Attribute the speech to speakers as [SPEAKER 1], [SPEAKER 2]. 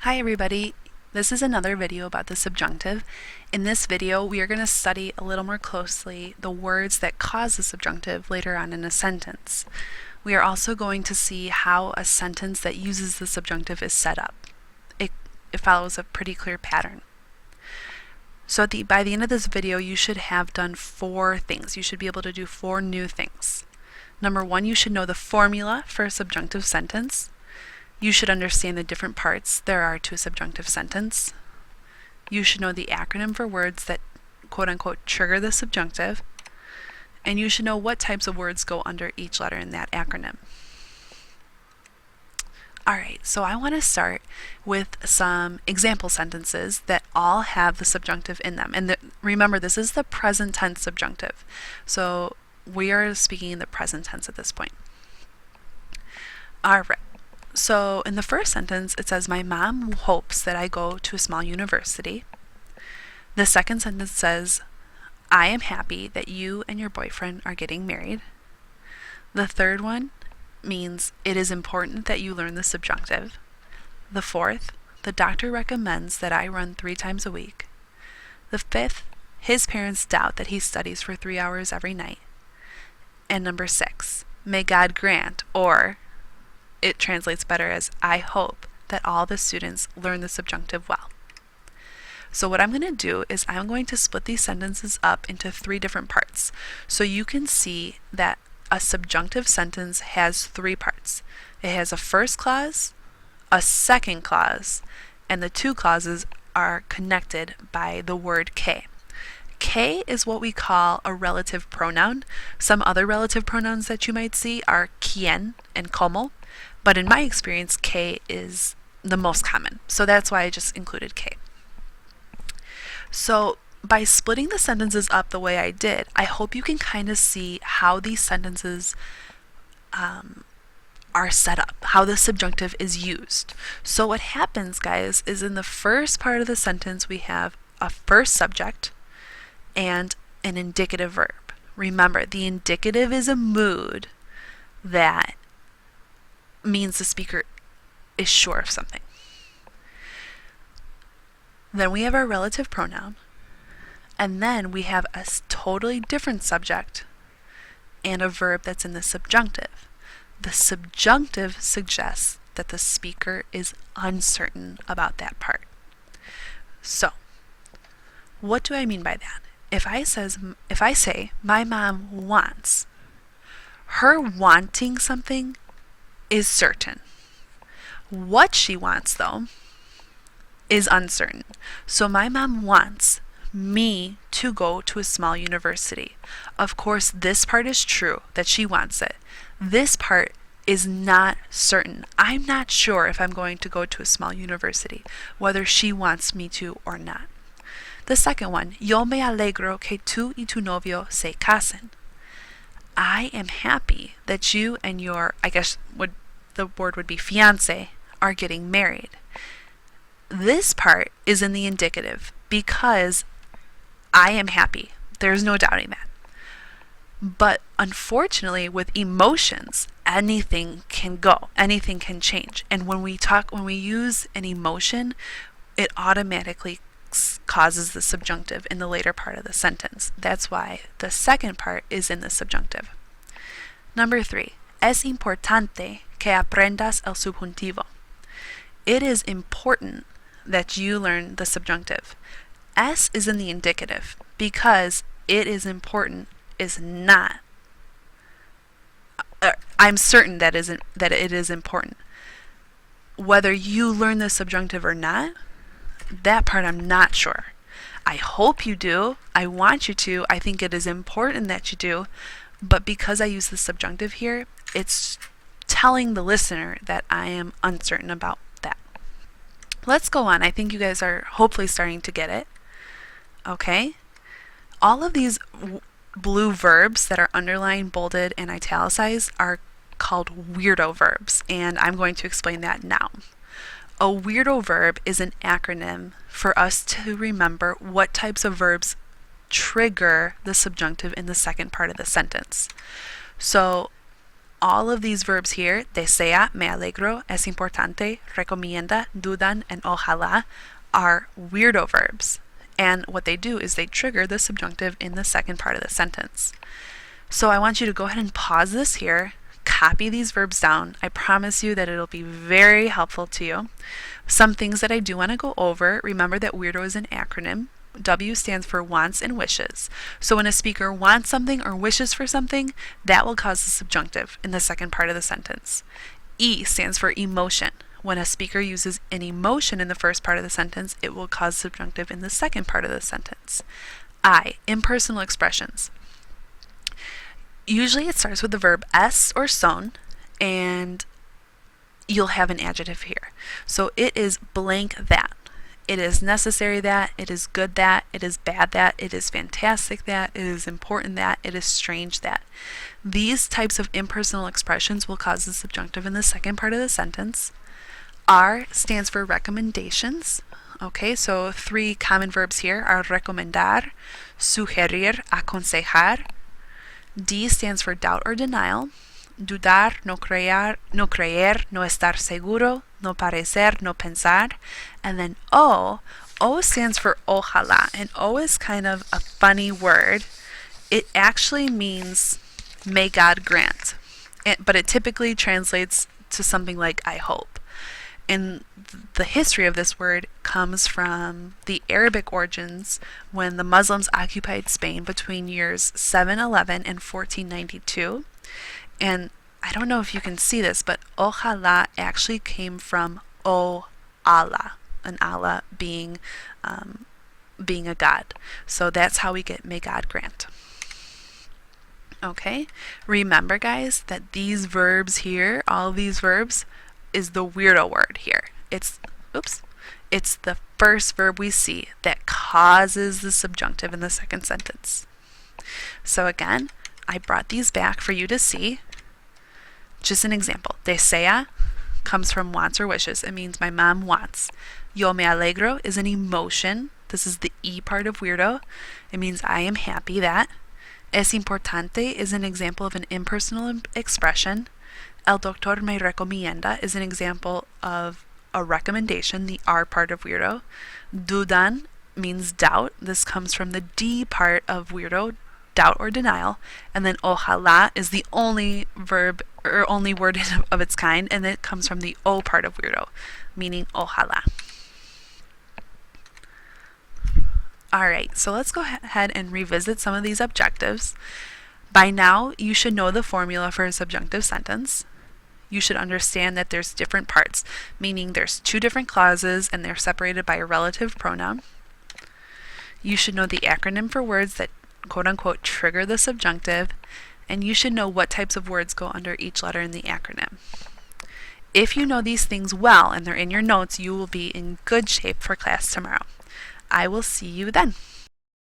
[SPEAKER 1] Hi everybody, this is another video about the subjunctive. In this video we are going to study a little more closely the words that cause the subjunctive later on in a sentence. We are also going to see how a sentence that uses the subjunctive is set up. It follows a pretty clear pattern. So by the end of this video you should have done 4 things. You should be able to do 4 new things. Number 1, you should know the formula for a subjunctive sentence. You should understand the different parts there are to a subjunctive sentence. You should know the acronym for words that quote-unquote trigger the subjunctive. And you should know what types of words go under each letter in that acronym. Alright, so I want to start with some example sentences that all have the subjunctive in them. And remember, this is the present tense subjunctive. So we are speaking in the present tense at this point. Alright. So in the first sentence, it says, my mom hopes that I go to a small university. The second sentence says, I am happy that you and your boyfriend are getting married. The third one means it is important that you learn the subjunctive. The fourth, the doctor recommends that I run 3 times a week. The fifth, his parents doubt that he studies for 3 hours every night. And number 6, may God grant, or it translates better as I hope that all the students learn the subjunctive well. So what I'm going to do is I'm going to split these sentences up into 3 different parts. So you can see that a subjunctive sentence has 3 parts. It has a first clause, a second clause, and the 2 clauses are connected by the word que. Que is what we call a relative pronoun. Some other relative pronouns that you might see are quien and como. But in my experience, que is the most common. So that's why I just included que. So by splitting the sentences up the way I did, I hope you can kind of see how these sentences are set up, how the subjunctive is used. So what happens, guys, is in the first part of the sentence we have a first subject and an indicative verb. Remember, the indicative is a mood that means the speaker is sure of something. Then we have our relative pronoun, and then we have a totally different subject and a verb that's in the subjunctive. The subjunctive suggests that the speaker is uncertain about that part. So, what do I mean by that? If I say my mom wants, her wanting something is certain. What she wants, though, is uncertain. So my mom wants me to go to a small university. Of course, this part is true, that she wants it. This part is not certain. I'm not sure if I'm going to go to a small university, whether she wants me to or not. The second one, yo me alegro que tú y tu novio se casen. I am happy that you and your, the word would be fiancé, are getting married. This part is in the indicative because I am happy. There's no doubting that. But unfortunately, with emotions, anything can go, anything can change. And when we use an emotion, it automatically causes the subjunctive in the later part of the sentence. That's why the second part is in the subjunctive. Number 3, es importante que aprendas el subjuntivo. It is important that you learn the subjunctive. Es is in the indicative because it is important is not. I'm certain that it is important. Whether you learn the subjunctive or not, that part I'm not sure. I hope you do. I want you to. I think it is important that you do. But because I use the subjunctive here, it's telling the listener that I am uncertain about that. Let's go on. I think you guys are hopefully starting to get it. Okay? All of these blue verbs that are underlined, bolded, and italicized are called weirdo verbs, and I'm going to explain that now. A weirdo verb is an acronym for us to remember what types of verbs trigger the subjunctive in the second part of the sentence. So all of these verbs here, desea, me alegro, es importante, recomienda, dudan, and ojalá, are weirdo verbs. And what they do is they trigger the subjunctive in the second part of the sentence. So I want you to go ahead and pause this here, copy these verbs down. I promise you that it'll be very helpful to you. Some things that I do want to go over, remember that weirdo is an acronym. W stands for wants and wishes. So when a speaker wants something or wishes for something, that will cause the subjunctive in the second part of the sentence. E stands for emotion. When a speaker uses an emotion in the first part of the sentence, it will cause subjunctive in the second part of the sentence. I, impersonal expressions. Usually it starts with the verb es or son, and you'll have an adjective here. So it is blank that. It is necessary that, it is good that, it is bad that, it is fantastic that, it is important that, it is strange that. These types of impersonal expressions will cause the subjunctive in the second part of the sentence. R stands for recommendations. Okay, so three common verbs here are recomendar, sugerir, aconsejar. D stands for doubt or denial. Dudar, no creer, no estar seguro, no parecer, no pensar. And then O stands for ojalá. And O is kind of a funny word. It actually means may God grant. But it typically translates to something like I hope. And the history of this word comes from the Arabic origins when the Muslims occupied Spain between years 711 and 1492. And I don't know if you can see this, but ojalá actually came from O Allah, and Allah being a god. So that's how we get may God grant. Okay, remember guys that these verbs here, all of these verbs, is the weirdo word here. It's the first verb we see that causes the subjunctive in the second sentence. So again, I brought these back for you to see. Just an example. Desea comes from wants or wishes. It means my mom wants. Yo me alegro is an emotion. This is the E part of weirdo. It means I am happy that. Es importante is an example of an impersonal expression. El doctor me recomienda is an example of a recommendation, the R part of weirdo. Dudan means doubt. This comes from the D part of weirdo, doubt or denial. And then ojalá is the only verb or only word of its kind, and it comes from the O part of weirdo, meaning ojalá. Alright, so let's go ahead and revisit some of these objectives. By now, you should know the formula for a subjunctive sentence. You should understand that there's different parts, meaning there's two different clauses and they're separated by a relative pronoun. You should know the acronym for words that quote-unquote trigger the subjunctive, and you should know what types of words go under each letter in the acronym. If you know these things well and they're in your notes, you will be in good shape for class tomorrow. I will see you then.